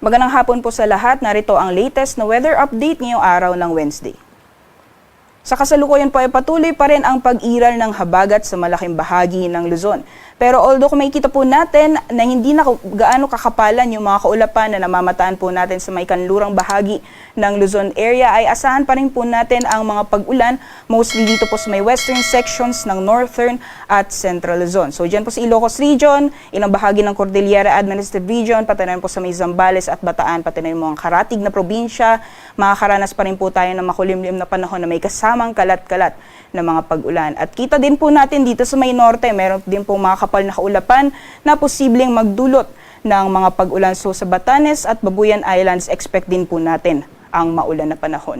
Magandang hapon po sa lahat. Narito ang latest na weather update ngayong araw ng Wednesday. Sa kasalukuyan po ay patuloy pa rin ang pag-iral ng habagat sa malaking bahagi ng Luzon. Pero although kung makikita po natin na hindi na gaano kakapalan yung mga kaulapan na namamataan po natin sa may kanlurang bahagi ng Luzon area, ay asahan pa rin po natin ang mga pag-ulan mostly dito po sa may western sections ng northern at central Luzon. So dyan po sa Ilocos Region, ilang bahagi ng Cordillera Administrative Region, pati na rin po sa may Zambales at Bataan, pati na rin mga karatig na probinsya, makakaranas pa rin po tayo ng makulimlim na panahon na may kasamang kalat-kalat na mga pag-ulan. At kita din po natin dito sa may norte, meron din po mga kapal na kaulapan na posibleng magdulot ng mga pag-ulan. So sa Batanes at Babuyan Islands, expect din po natin ang maulan na panahon.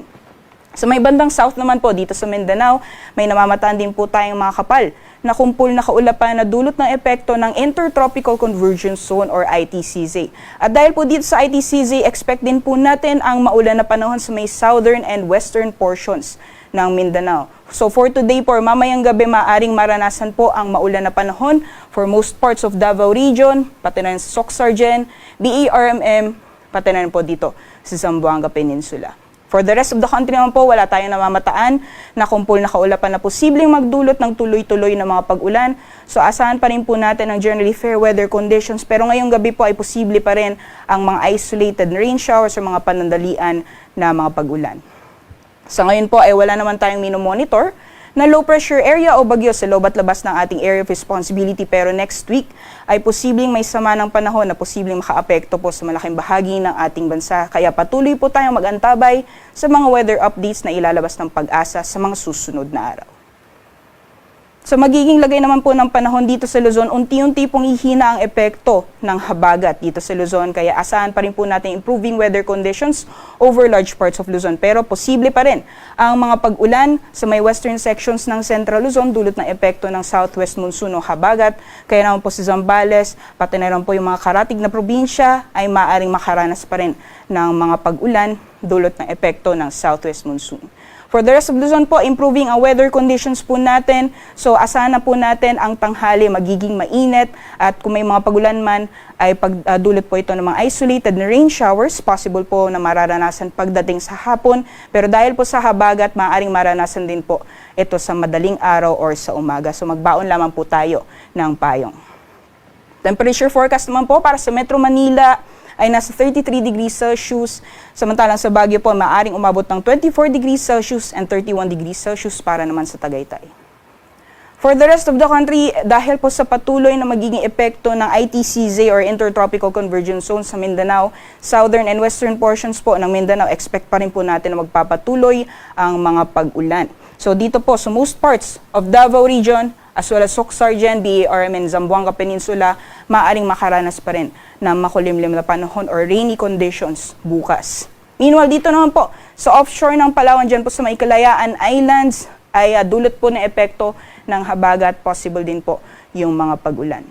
Sa may bandang south naman po, dito sa Mindanao, may namamataan din po tayong mga kapal na kumpul na kaulapan na dulot ng epekto ng Intertropical Convergence Zone or ITCZ. At dahil po dito sa ITCZ, expect din po natin ang maulan na panahon sa may southern and western portions ng Mindanao. So for today po, mamayang gabi maaring maranasan po ang maulan na panahon for most parts of Davao Region, pati na rin sa Soc-Sargen, BERMM, pati na rin po dito sa Zamboanga Peninsula. For the rest of the country naman po, wala tayong namamataan na kumpul na kaulapan na posibleng magdulot ng tuloy-tuloy na mga pag-ulan. So asahan pa rin po natin ang generally fair weather conditions, pero ngayong gabi po ay posible pa rin ang mga isolated rain showers o mga panandalian na mga pag-ulan. Sa ngayon po ay wala naman tayong minomonitor na low pressure area o bagyo sa loob at labas ng ating area of responsibility, pero next week ay posibleng may sama ng panahon na posibleng makaapekto po sa malaking bahagi ng ating bansa. Kaya patuloy po tayong mag-antabay sa mga weather updates na ilalabas ng Pag-asa sa mga susunod na araw. So magiging lagay naman po ng panahon dito sa Luzon, unti-unti pong ihina ang epekto ng habagat dito sa Luzon. Kaya asahan pa rin po natin improving weather conditions over large parts of Luzon. Pero posible pa rin ang mga pag-ulan sa may western sections ng Central Luzon dulot ng epekto ng southwest monsoon o habagat. Kaya naman po si Zambales, pati na rin po yung mga karatig na probinsya ay maaaring makaranas pa rin ng mga pag-ulan dulot ng epekto ng southwest monsoon. For the rest of Luzon po, improving ang weather conditions po natin. So asahan na po natin ang tanghali magiging mainit at kung may mga pagulan man ay pagdulot po ito ng mga isolated na rain showers. Possible po na mararanasan pagdating sa hapon. Pero dahil po sa habagat, maaaring maranasan din po ito sa madaling araw or sa umaga. So magbaon lamang po tayo ng payong. Temperature forecast naman po para sa Metro Manila ay nasa 33 degrees Celsius. Samantalang sa Baguio po, maaring umabot ng 24 degrees Celsius and 31 degrees Celsius para naman sa Tagaytay. For the rest of the country, dahil po sa patuloy na magiging epekto ng ITCZ or Intertropical Convergence Zone sa Mindanao, southern and western portions po ng Mindanao, expect pa rin po natin na magpapatuloy ang mga pag-ulan. So dito po sa most parts of Davao Region, as well as Soc-Sargen, BERM, and Zamboanga Peninsula, maaaring makaranas pa rin ng makulimlim na panahon or rainy conditions bukas. Meanwhile, dito naman po, sa offshore ng Palawan, dyan po sa may Kalayaan Islands, ay dulot po ng epekto ng habagat, possible din po yung mga pag-ulan.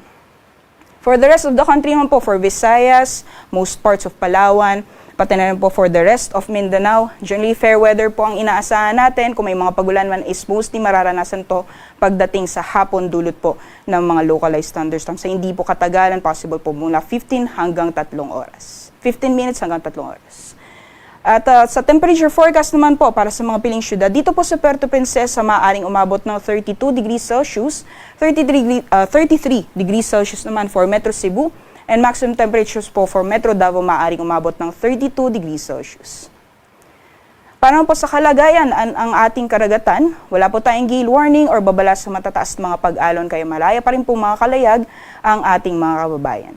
For the rest of the country naman po, for Visayas, most parts of Palawan, pati na rin po for the rest of Mindanao, generally fair weather po ang inaasahan natin. Kung may mga pagulan man is mostly mararanasan to pagdating sa hapon dulot po ng mga localized thunderstorms. So hindi po katagalan, possible po mula 15 hanggang 3 oras. 15 minutes hanggang 3 oras. At sa temperature forecast naman po para sa mga piling syudad, dito po sa Puerto Princesa maaring umabot ng 32 degrees Celsius, 33 degrees Celsius naman for Metro Cebu, and maximum temperatures po for Metro Davao maaring umabot ng 32 degrees Celsius. Para po sa kalagayan ang ating karagatan, wala po tayong gale warning or babala sa matataas mga pag-alon, kaya malaya pa rin po mga kalayag ang ating mga kababayan.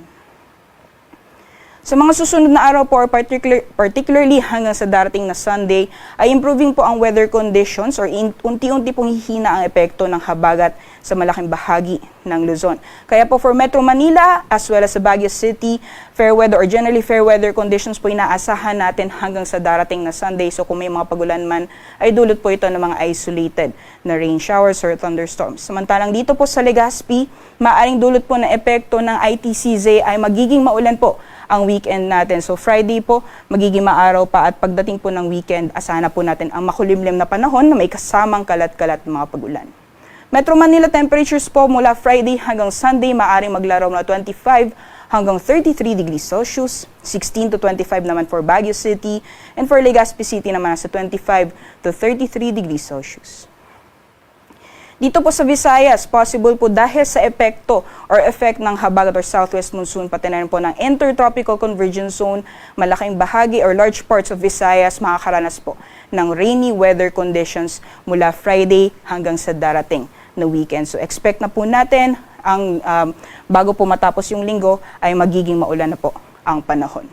Sa mga susunod na araw po, or particularly hanggang sa darating na Sunday, ay improving po ang weather conditions or unti-unti pong hihina ang epekto ng habagat sa malaking bahagi ng Luzon. Kaya po for Metro Manila as well as sa Baguio City, fair weather or generally fair weather conditions po inaasahan natin hanggang sa darating na Sunday. So kung may mga pagulan man, ay dulot po ito ng mga isolated na rain showers or thunderstorms. Samantalang dito po sa Legazpi, maaring dulot po na epekto ng ITCZ ay magiging maulan po ang weekend natin. So Friday po, magiging maaraw pa at pagdating po ng weekend, asahan na po natin ang makulimlim na panahon na may kasamang kalat-kalat ng mga pag-ulan. Metro Manila temperatures po mula Friday hanggang Sunday, maaring maglaraw na 25 hanggang 33 degrees Celsius, 16 to 25 naman for Baguio City, and for Legazpi City naman sa 25 to 33 degrees Celsius. Dito po sa Visayas, possible po dahil sa epekto or effect ng habagat or southwest monsoon, pati na rin po ng intertropical convergence zone, malaking bahagi or large parts of Visayas makakaranas po ng rainy weather conditions mula Friday hanggang sa darating na weekend. So expect na po natin ang bago po matapos yung linggo ay magiging maulan na po ang panahon.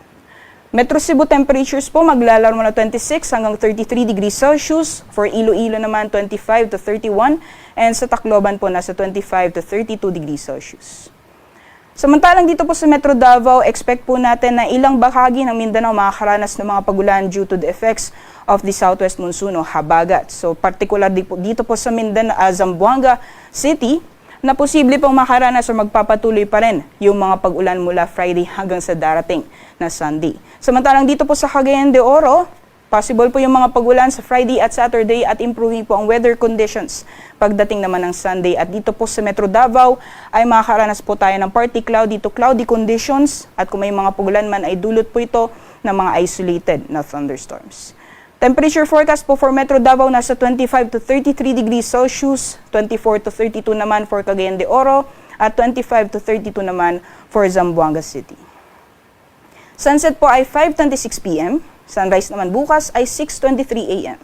Metro Cebu temperatures po maglalaro na 26 hanggang 33 degrees Celsius. For Iloilo naman 25 to 31 and sa Tacloban po nasa 25 to 32 degrees Celsius. Samantalang dito po sa Metro Davao, expect po natin na ilang bahagi ng Mindanao makakaranas ng mga pagulan due to the effects of the southwest monsoon o habagat. So particular dito po sa Mindanao, Zamboanga City, na posible pong makaranas o magpapatuloy pa rin yung mga pag-ulan mula Friday hanggang sa darating na Sunday. Samantalang dito po sa Cagayan de Oro, possible po yung mga pag-ulan sa Friday at Saturday at improving po ang weather conditions pagdating naman ng Sunday. At dito po sa Metro Davao ay makakaranas po tayo ng partly cloudy to cloudy conditions at kung may mga pag-ulan man ay dulot po ito ng mga isolated na thunderstorms. Temperature forecast po for Metro Davao nasa 25 to 33 degrees Celsius, 24 to 32 naman for Cagayan de Oro, at 25 to 32 naman for Zamboanga City. Sunset po ay 5:26 p.m., sunrise naman bukas ay 6:23 a.m.